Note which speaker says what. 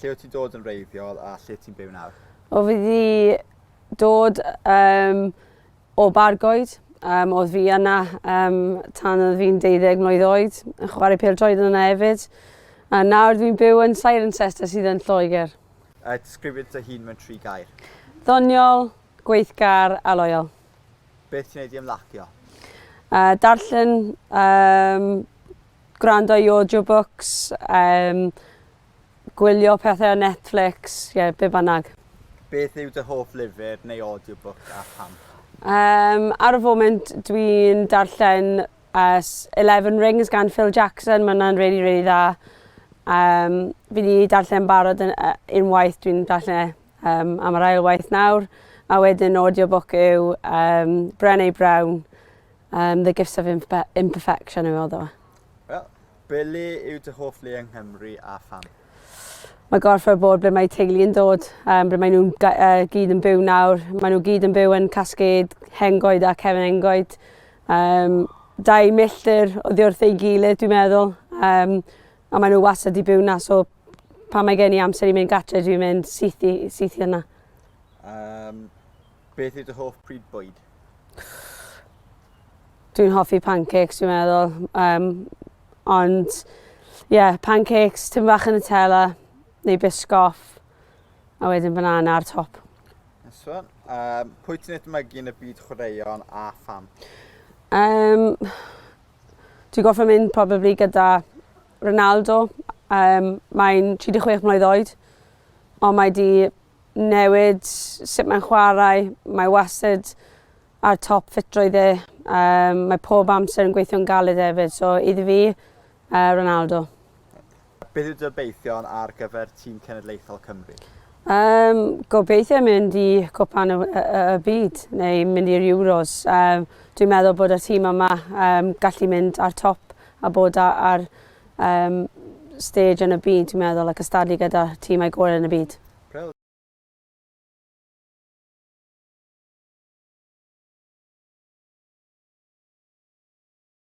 Speaker 1: lle wyt ti'n dod yn reiddiol a lle ti'n byw nawr?
Speaker 2: O fi wedi dod o Bargoed. Oedd fi yna tan oedd fi'n 12 mlwydd oed, yn chwarae pêl-droed yna hefyd. A nawr fi'n byw yn Cirencester sydd yn Lloegr.
Speaker 1: Disgrifio dy hun mewn 3 gair.
Speaker 2: Ddoniol, gweithgar a loyal.
Speaker 1: Beth ti'n neud i ymlacio?
Speaker 2: Darllen, gwrando i audiobooks, gwylio pethau o Netflix, be bynnag.
Speaker 1: Beth yw dy hoff lyfr neu audiobook a pam?
Speaker 2: Ar y foment dwi'n darllen 11 Rings gan Phil Jackson, mae hwnna'n really dda. Fi wedi darllen barod unwaith, dwi'n darllen am yr ail waith nawr. A wedyn audiobook yw Brené Brown, The Gifts of Imperfection yw oedd o.
Speaker 1: Wel, le yw dy hoff le yng Nghymru a pham?
Speaker 2: Mae gorfod bod ble mae teulu yn dod, ble mae nhw'n gyd yn byw nawr. Mae nhw gyd yn byw yn Casged, Hengoed a Cefn Engoed. 2 milltir oddi wrth ei gilydd, dwi'n meddwl. A mae nhw wastad i byw na, so pan mae gen i amser i mynd gatre, dwi'n mynd syth yna.
Speaker 1: Beth yw dy hoff pryd bwyd?
Speaker 2: Dwi'n hoffi pancakes, dwi'n meddwl. Ond, pancakes, tym bach yn y tela, neu bisgoff, a wedyn banana ar top.
Speaker 1: Neswan. Pwy ti'n edmygu yn y byd chwaraeon a pham?
Speaker 2: Dwi'n goffa mynd probably gyda Ronaldo. Mae'n 36 mlwydd oed, ond mae wedi newid sut mae'n chwarae. Mae wastad ar top ffitrwydd e. Mae pob amser yn gweithio'n galed hefyd, so iddi fi, Ronaldo.
Speaker 1: Beth yw dy obeithion ar gyfer tîm cenedlaethol Cymru?
Speaker 2: Gobeithio mynd i cwpan y byd neu mynd i'r Euros. Dwi'n meddwl bod y tîm yma gallu mynd ar top a bod ar stage yn y byd, dwi'n meddwl, ac ystadlu gyda'r tîmau gorau yn y byd.